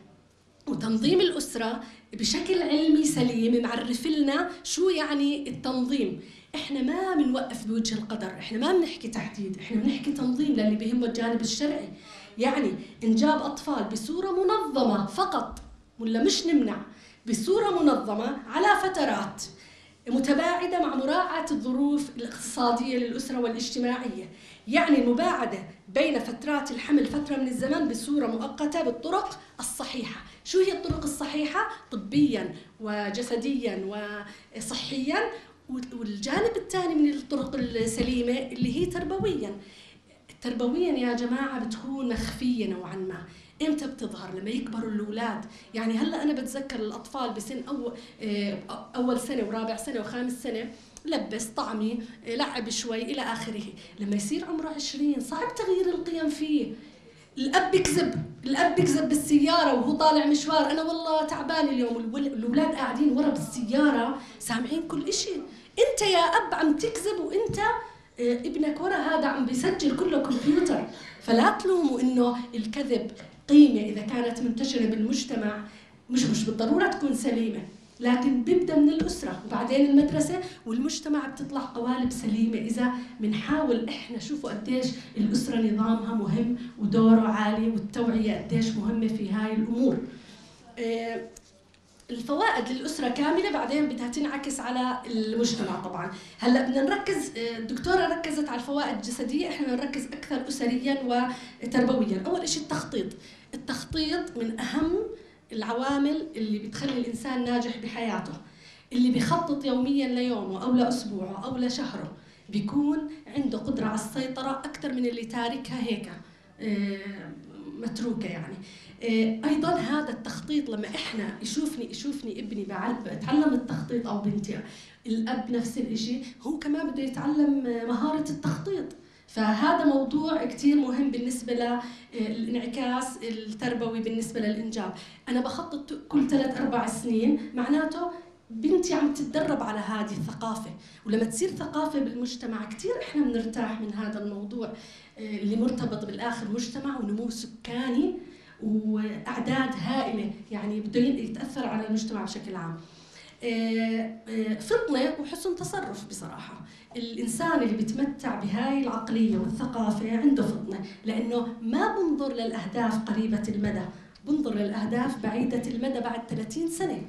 [SPEAKER 5] وتنظيم الأسرة بشكل علمي سليم معرف لنا شو يعني التنظيم. احنا ما بنوقف بوجه القدر، احنا ما بنحكي تحديد، احنا بنحكي تنظيم للي بيهمه الجانب الشرعي. يعني انجاب أطفال بصورة منظمة فقط، ولا مش نمنع، بصورة منظمة على فترات متباعدة مع مراعاة الظروف الاقتصادية للأسرة والاجتماعية. يعني المباعدة بين فترات الحمل فترة من الزمن بصورة مؤقتة بالطرق الصحيحة. شو هي الطرق الصحيحة؟ طبياً وجسدياً وصحياً. والجانب الثاني من الطرق السليمة اللي هي تربوياً. تربوياً يا جماعة بتكون مخفية نوعاً ما. امتى بتظهر؟ لما يكبروا الأولاد. يعني هلا أنا بتذكر الأطفال بسن أول سنة ورابع سنة وخامس سنة لبس طعمي لعب شوي إلى آخره. لما يصير عمره 20 صعب تغيير القيم فيه. الأب بيكذب بالسيارة وهو طالع مشوار، أنا والله تعبان اليوم، الأولاد قاعدين ورا بالسيارة سامعين كل إشي. أنت يا أب عم تكذب، وأنت ابنك ورا هذا عم بيسجل كله كمبيوتر. فلا تلوموا إنه الكذب قيمة إذا كانت منتشرة بالمجتمع، مش بالضرورة تكون سليمة، لكن بيبدأ من الأسرة وبعدين المدرسة والمجتمع، بتطلع قوالب سليمة إذا بنحاول إحنا. شوفوا قديش الأسرة نظامها مهم ودوره عالي، والتوعية قديش مهمة في هاي الأمور. الفوائد للأسرة كاملة بعدين بدها تنعكس على المجتمع طبعا. هلا بدنا نركز، الدكتورة ركزت على الفوائد الجسدية، احنا نركز أكثر أسريا وتربويا. أول شيء التخطيط من أهم العوامل اللي بتخلي الإنسان ناجح بحياته. اللي بيخطط يوميا ليومه أو لأسبوعه أو لشهره بيكون عنده قدرة على السيطرة أكثر من اللي تاركها هيك متروكة يعني. أيضا هذا التخطيط لما إحنا يشوفني ابني بتعلم التخطيط أو بنتي، الأب نفس الإشي، هو كمان بده يتعلم مهارة التخطيط. فهذا موضوع كتير مهم بالنسبة للانعكاس التربوي بالنسبة للإنجاب. أنا بخطط كل 3-4 سنين، معناته بنتي عم تتدرب على هذه الثقافة، ولما تصير ثقافة بالمجتمع كتير إحنا بنرتاح من هذا الموضوع اللي مرتبط بالآخر مجتمع ونمو سكاني وأعداد هائلة، يعني بده يتأثر على المجتمع بشكل عام. فطنة وحسن تصرف. بصراحة الإنسان اللي بيتمتع بهاي العقلية والثقافة عنده فطنة، لأنه ما بنظر للأهداف قريبة المدى، بنظر للأهداف بعيدة المدى بعد 30 سنة.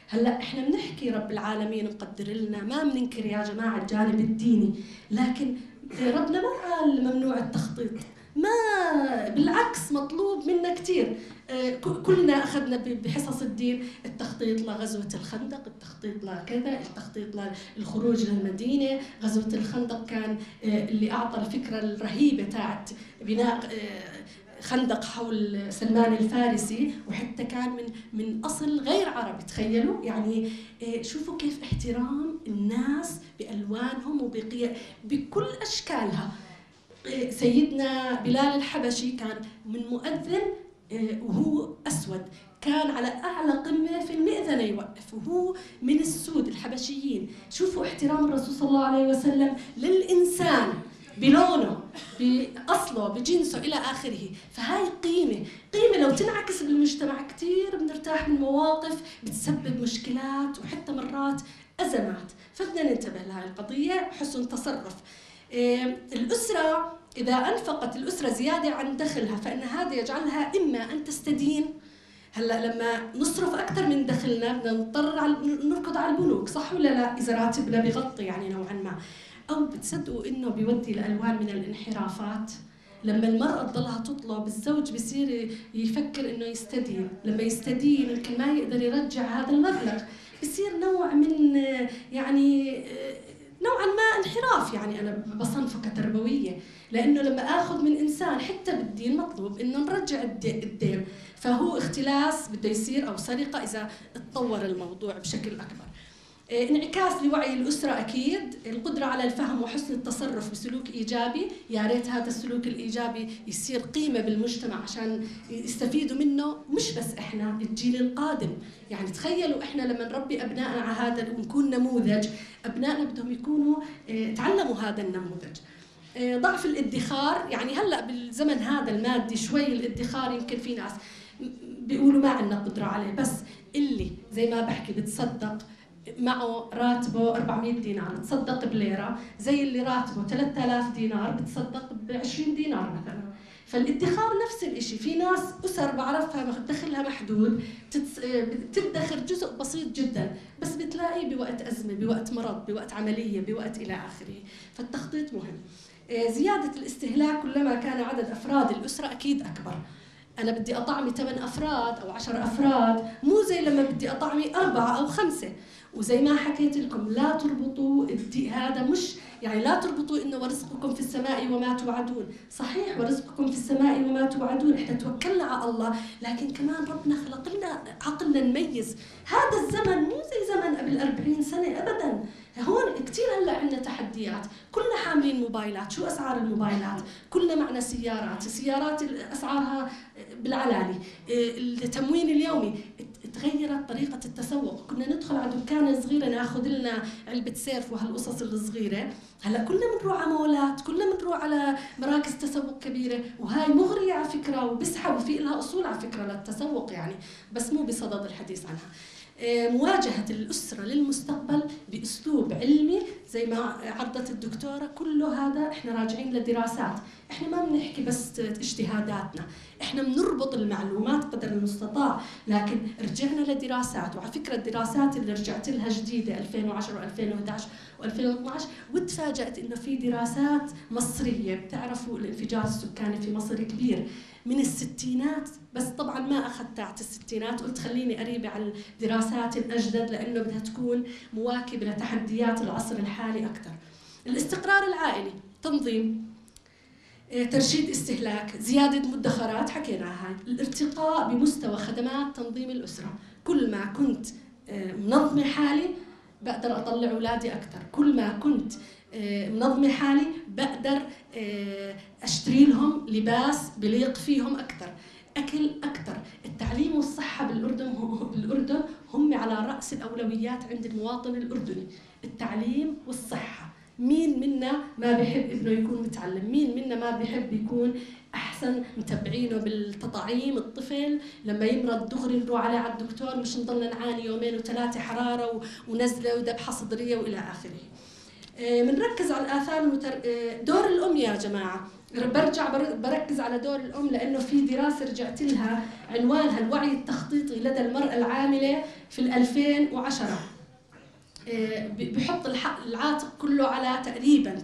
[SPEAKER 5] هلأ إحنا بنحكي رب العالمين مقدر لنا، ما بننكر يا جماعة الجانب الديني، لكن ربنا ما قال ممنوع التخطيط، ما بالعكس مطلوب منا كتير. كلنا أخذنا بحصص الدين التخطيط لغزوة الخندق، التخطيط لكذا، التخطيط للخروج للمدينة. غزوة الخندق كان اللي أعطى الفكرة الرهيبة تاعت بناء خندق حول سلمان الفارسي، وحتى كان من أصل غير عربي. تخيلوا يعني، شوفوا كيف احترام الناس بألوانهم بكل أشكالها. سيدنا بلال الحبشي كان من مؤذن وهو أسود، كان على أعلى قمة في المئذنة يوقف، وهو من السود الحبشيين. شوفوا احترام الرسول صلى الله عليه وسلم للإنسان بلونه بأصله بجنسه إلى آخره. فهاي قيمة لو تنعكس بالمجتمع كتير بنرتاح من مواقف بتسبب مشكلات وحتى مرات أزمات. فبدنا ننتبه لهاي القضية. حسن تصرف. الأسرة إذا أنفقت الأسرة زيادة عن دخلها فإن هذا يجعلها إما أن تستدين. هلا لما نصرف أكثر من دخلنا بدنا نضطر نركض على البنوك، صح ولا لا؟ إذا راتبنا بغطي يعني نوعا ما. أو بتصدقوا إنه بيودي لألوان من الانحرافات. لما المرأة تضلها تطلب، الزوج بيصير يفكر إنه يستدين، لما يستدين يمكن ما يقدر يرجع هذا المبلغ، بيصير نوع من يعني نوعا ما انحراف. يعني أنا بصنفه كتربوية، لأنه لما آخذ من إنسان حتى بالدين مطلوب إنه نرجع الدين، فهو اختلاس بده يصير أو سرقة إذا تطور الموضوع بشكل أكبر. انعكاس لوعي الأسرة أكيد، القدرة على الفهم وحسن التصرف بسلوك إيجابي. يا ريت هذا السلوك الإيجابي يصير قيمة بالمجتمع عشان يستفيدوا منه مش بس إحنا، الجيل القادم. يعني تخيلوا إحنا لما نربي أبنائنا على هذا ونكون نموذج، أبنائنا بدهم يكونوا تعلموا هذا النموذج. ضعف الادخار، يعني هلأ بالزمن هذا المادي شوي الادخار يمكن في ناس بيقولوا ما عندنا قدرة عليه، بس اللي زي ما بحكي بتصدق معه راتبه 400 دينار تصدق بليرة، زي اللي راتبه 3000 دينار بتصدق ب20 دينار مثلا. فالادخار نفس الشيء. في ناس أسر بعرفها دخلها محدود تدخر جزء بسيط جدا، بس بتلاقي بوقت أزمة، بوقت مرض، بوقت عملية، بوقت إلى آخره. فالتخطيط مهم. زيادة الاستهلاك كلما كان عدد أفراد الأسرة أكيد أكبر. أنا بدي أطعمي 8 أفراد أو 10 أفراد، مو زي لما بدي أطعمي 4 أو 5. وزي ما حكيت لكم لا تربطوا هذا، مش يعني لا تربطوا إنه ورزقكم في السماء وما توعدون. صحيح ورزقكم في السماء وما توعدون، إحنا توكلنا على الله، لكن كمان ربنا خلق لنا عقلنا نميز. هذا الزمن مو زي زمن قبل 40 سنة أبداً. هون كتير هلا عندنا تحديات، كلنا حاملين موبايلات. شو اسعار الموبايلات؟ كلنا معنا سيارات اسعارها بالعلالي. التموين اليومي تغيرت طريقه التسوق. كنا ندخل على دكان صغيره ناخذ لنا علبه سيرف وهالقصص الصغيره، هلا كلنا بنروح على مولات، كلنا بنروح على مراكز تسوق كبيره، وهاي مغريه على فكره وبسحب وفي لها اصول على فكره للتسوق يعني، بس مو بصدد الحديث عنها. مواجهة الأسرة للمستقبل بأسلوب علمي زي ما عرضت الدكتورة، كله هذا إحنا راجعين لدراسات. إحنا ما بنحكي بس اجتهاداتنا، إحنا بنربط المعلومات قدر المستطاع، لكن رجعنا لدراسات. وعلى فكرة الدراسات اللي رجعت لها جديدة 2010 و2011 و2012 وتفاجأت إنه في دراسات مصرية. بتعرفوا الانفجار السكاني في مصر كبير من الستينات، بس طبعا ما أخذت تاعت الستينات، قلت خليني قريبة على الدراسات الأجدد لأنه بدها تكون مواكبة لتحديات العصر الحالي أكثر. الاستقرار العائلي، تنظيم، ترشيد استهلاك، زيادة مدخرات، حكيناها هاي. الارتقاء بمستوى خدمات تنظيم الأسرة، كل ما كنت منظمة حالي بقدر أطلع أولادي أكثر، كل ما كنت منظمة حالي بقدر أشتري لهم لباس بليق فيهم أكثر، أكل أكثر. التعليم والصحة بالأردن هم على رأس الأولويات عند المواطن الأردني. التعليم والصحة، مين منا ما بيحب ابنه يكون متعلم؟ مين منا ما بيحب يكون أحسن؟ متبعينه بالتطعيم. الطفل لما يمرض دغري نروح عليه على الدكتور، مش نضلنا نعاني يومين و3 حرارة ونزلة وذبحة صدرية وإلى آخره. بنركز على الآثار دور الأم يا جماعة. بركز على دور الأم لأنه في دراسة رجعت لها عنوانها الوعي التخطيطي لدى المرأة العاملة في 2010. بحط العاتق كله على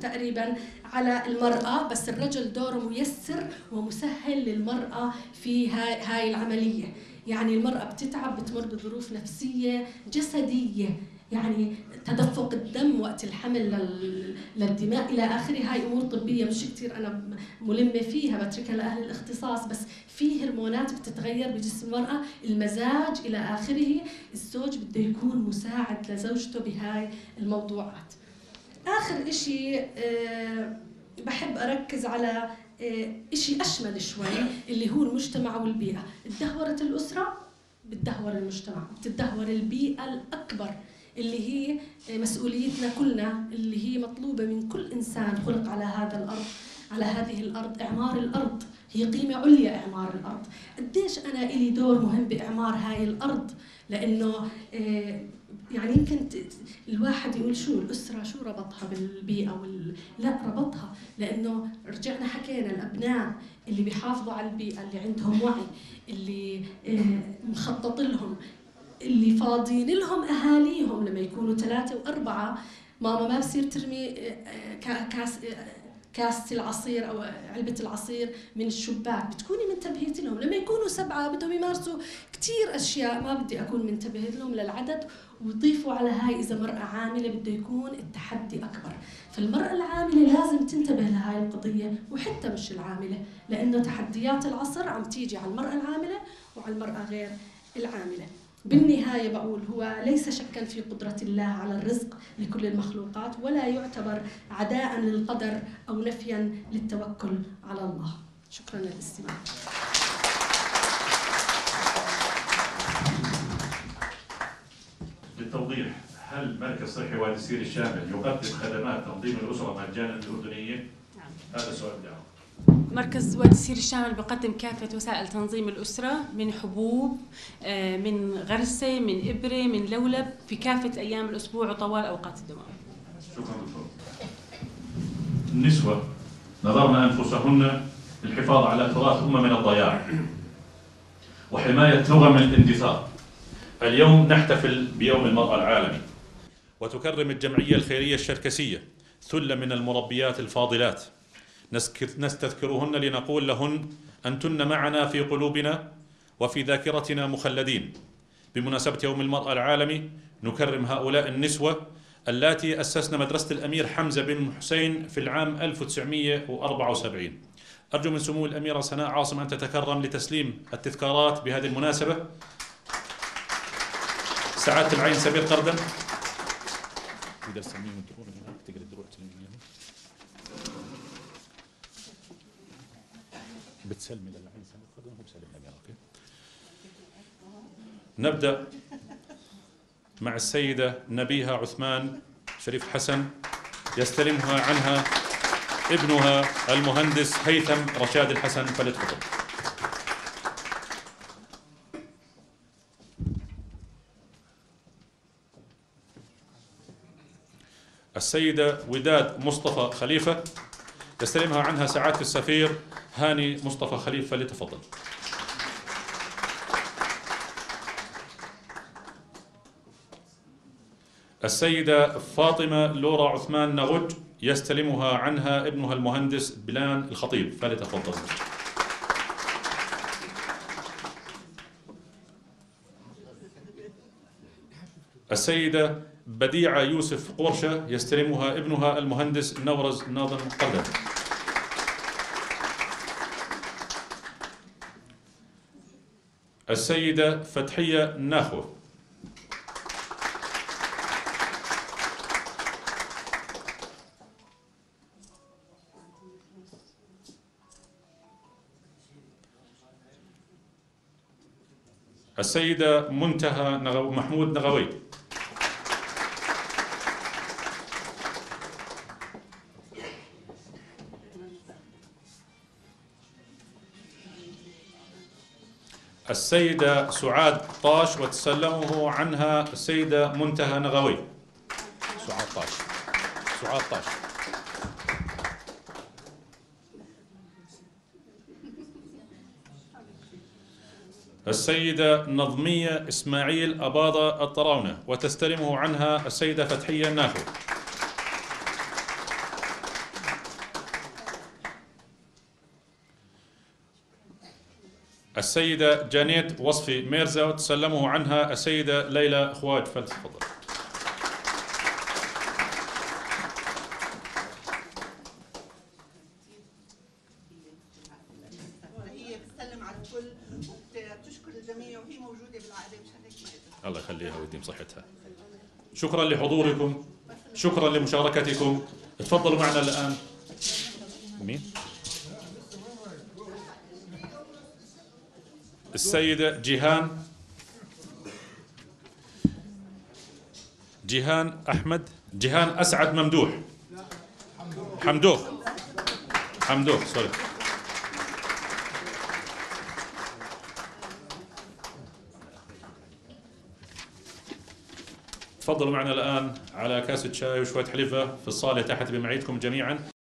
[SPEAKER 5] تقريبا على المرأة، بس الرجل دوره ميسر ومسهل للمرأة في هاي العملية. يعني المرأة بتتعب، بتمر بظروف نفسية جسدية، يعني تدفق الدم وقت الحمل للدماء إلى آخره. هاي أمور طبية مش كتير أنا ملمة فيها، بتركها لأهل الاختصاص، بس في هرمونات بتتغير بجسم المرأة، المزاج إلى آخره. الزوج بده يكون مساعد لزوجته بهاي الموضوعات. آخر إشي بحب أركز على إشي أشمل شوي اللي هو المجتمع والبيئة. تدهورت الأسرة بتدهور المجتمع، بتدهور البيئة الأكبر اللي هي مسؤوليتنا كلنا، اللي هي مطلوبة من كل إنسان خلق على هذا الأرض، على هذه الأرض. إعمار الأرض هي قيمة عليا، إعمار الأرض. قديش أنا إلي دور مهم بإعمار هاي الأرض، لأنه يعني يمكن الواحد يقول شو الأسرة شو ربطها بالبيئة لا، ربطها لأنه رجعنا حكينا الأبناء اللي بيحافظوا على البيئة، اللي عندهم وعي، اللي مخطط لهم، اللي فاضين لهم أهاليهم. لما يكونوا 3 و4 ماما ما بصير ترمي كاسة العصير أو علبة العصير من الشباك، بتكوني منتبهة لهم. لما يكونوا 7 بدهم يمارسوا كتير أشياء، ما بدي أكون منتبهة لهم للعدد. وضيفوا على هاي إذا مرأة عاملة بده يكون التحدي أكبر. فالمرأة العاملة لازم تنتبه لهاي القضية، وحتى مش العاملة، لأنه تحديات العصر عم تيجي على المرأة العاملة وعلى المرأة غير العاملة. بالنهاية بقول هو ليس شكا في قدرة الله على الرزق لكل المخلوقات، ولا يعتبر عداء للقدر أو نفيا للتوكل على الله. شكرا للاستماع.
[SPEAKER 1] للتوضيح، هل مركز صحي وادي السير الشامل يقدم خدمات تنظيم الأسرة مجانا للأردنيين؟
[SPEAKER 4] نعم.
[SPEAKER 1] هذا السؤال بدي
[SPEAKER 4] مركز وادي السير الشامل بقدم كافة وسائل تنظيم الأسرة، من حبوب، من غرسة، من إبرة، من لولب، في كافة أيام الأسبوع وطوال أوقات الدوام.
[SPEAKER 1] شكرا دكتور. النسوة نظرن أنفسهن للحفاظ على تراث من الضياع وحماية لغم الاندثار. اليوم نحتفل بيوم المرأة العالمي، وتكرم الجمعية الخيرية الشركسية ثلة من المربيات الفاضلات، نستذكرهن لنقول لهن أنتن معنا في قلوبنا وفي ذاكرتنا مخلدين. بمناسبة يوم المرأة العالمي نكرم هؤلاء النسوة اللاتي أسسن مدرسة الأمير حمزة بن حسين في العام 1974. أرجو من سمو الأميرة سناء عاصم أن تتكرم لتسليم التذكارات بهذه المناسبة. سعادة العين سمير قردن. بتسلمي للعين سمير قردن وبسلم الأميرة. نبدأ مع السيدة نبيهة عثمان شريف حسن، يستلمها عنها ابنها المهندس هيثم رشاد الحسن، فليتفضل. السيدة وداد مصطفى خليفة، يستلمها عنها سعادة السفير هاني مصطفى خليفة، فليتفضل. السيدة فاطمة لورا عثمان نغج، يستلمها عنها ابنها المهندس بلان الخطيب، فليتفضل. السيدة بديعة يوسف قرشة، يستلمها ابنها المهندس نورز ناظم قردن. السيدة فتحية ناخو. السيدة منتهى محمود نغوي. السيدة سعاد طاش، وتسلمه عنها السيدة منتهى نغوي. سعاد طاش. السيدة نظمية إسماعيل أباضة الطراونة، وتستلمه عنها السيدة فتحية ناخو. السيدة جانيت وصفي ميرزا، وتسلمه عنها السيدة ليلى خواج، فلتفضل.
[SPEAKER 6] هي بتسلم على الكل وبتشكر الجميع، وهي موجودة بالعائلة مشان هيك ما قدرت.
[SPEAKER 1] الله يخليها ويديم صحتها. شكرا لحضوركم، شكرا لمشاركتكم. تفضلوا معنا الآن. مين؟ السيدة جيهان أحمد، جيهان أسعد ممدوح، حمدوخ سوري. تفضلوا معنا الآن على كاسة شاي وشوية حليفة في الصالة تحت بمعيتكم جميعا.